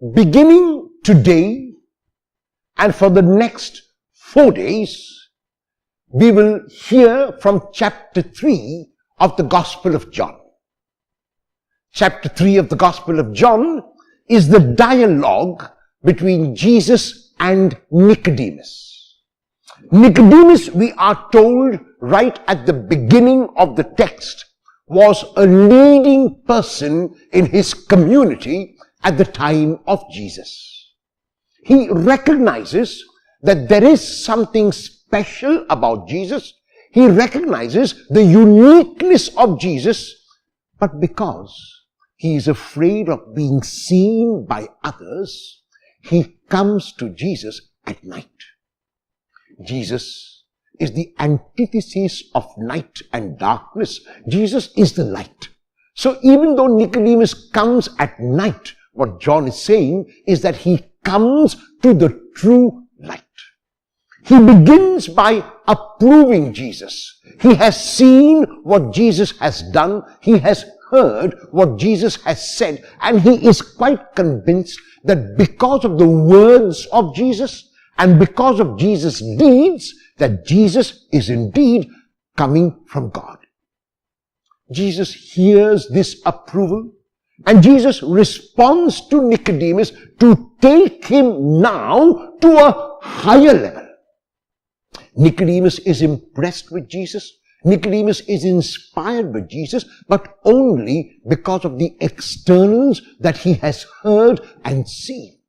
beginning today and for the next 4 days, we will hear from chapter 3 of the Gospel of John. Chapter 3 of the Gospel of John is the dialogue between Jesus and Nicodemus. Nicodemus, we are told right at the beginning of the text, was a leading person in his community at the time of Jesus. He recognizes that there is something special about Jesus. He recognizes the uniqueness of Jesus, but because he is afraid of being seen by others, he comes to Jesus at night. Jesus is the antithesis of night and darkness. Jesus is the light. So even though Nicodemus comes at night, what John is saying is that he comes to the true light. He begins by approving Jesus. He has seen what Jesus has done. He has heard what Jesus has said. And he is quite convinced that because of the words of Jesus and because of Jesus' deeds, that Jesus is indeed coming from God. Jesus hears this approval and Jesus responds to Nicodemus to take him now to a higher level. Nicodemus is impressed with Jesus. Nicodemus is inspired by Jesus, but only because of the externals that he has heard and seen.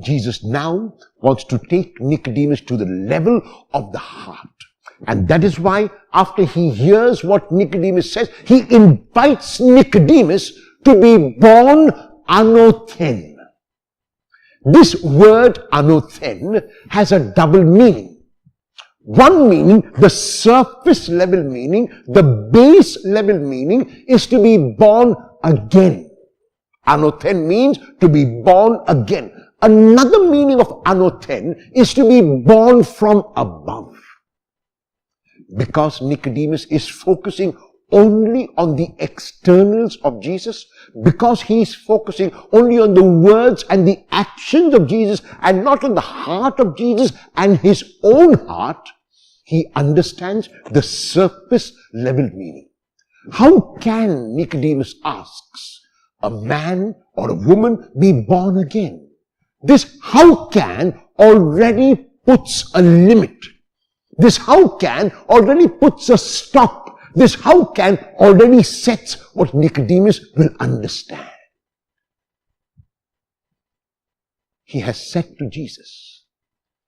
Jesus now wants to take Nicodemus to the level of the heart. And that is why after he hears what Nicodemus says, he invites Nicodemus to be born anothen. This word anothen has a double meaning. One meaning, the surface level meaning, the base level meaning is to be born again. Anothen means to be born again. Another meaning of anothen is to be born from above. Because Nicodemus is focusing only on the externals of Jesus, because he is focusing only on the words and the actions of Jesus and not on the heart of Jesus and his own heart, he understands the surface level meaning. How can, Nicodemus asks, a man or a woman be born again? This how can already puts a limit. This how can already puts a stop. This how can already sets what Nicodemus will understand. He has said to Jesus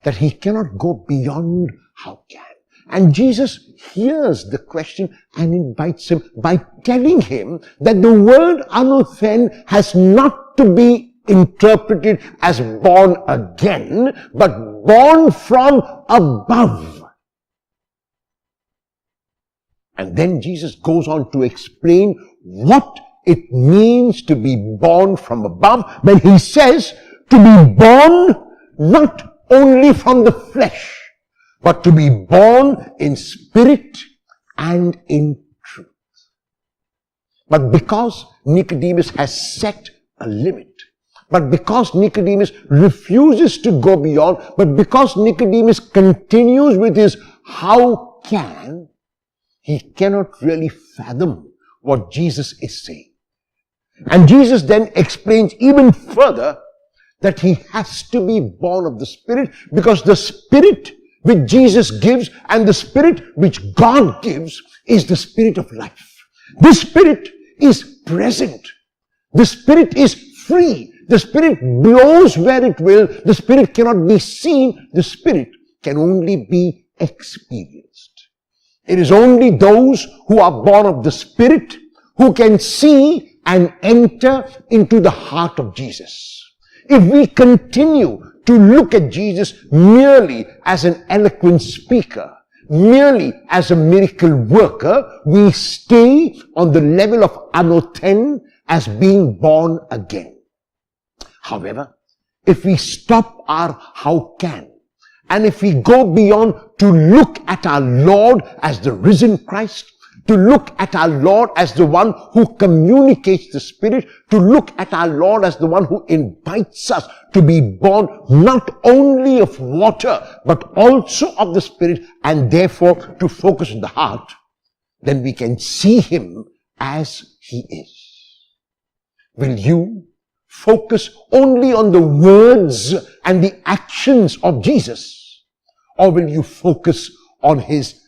that he cannot go beyond how can. And Jesus hears the question and invites him by telling him that the word anothen has not to be interpreted as born again, but born from above. And then Jesus goes on to explain what it means to be born from above when he says to be born not only from the flesh, but to be born in spirit and in truth. But because Nicodemus has set a limit, but because Nicodemus refuses to go beyond, but because Nicodemus continues with his how can, he cannot really fathom what Jesus is saying. And Jesus then explains even further that he has to be born of the Spirit, because the Spirit which Jesus gives and the Spirit which God gives is the Spirit of life. This Spirit is present. The Spirit is free. The Spirit blows where it will. The Spirit cannot be seen. The Spirit can only be experienced. It is only those who are born of the Spirit who can see and enter into the heart of Jesus. If we continue to look at Jesus merely as an eloquent speaker, merely as a miracle worker, we stay on the level of anothen as being born again. However, if we stop our how can, and if we go beyond to look at our Lord as the risen Christ, to look at our Lord as the one who communicates the Spirit, to look at our Lord as the one who invites us to be born not only of water, but also of the Spirit, and therefore to focus on the heart, then we can see Him as He is. Will you focus only on the words and the actions of Jesus? Or will you focus on His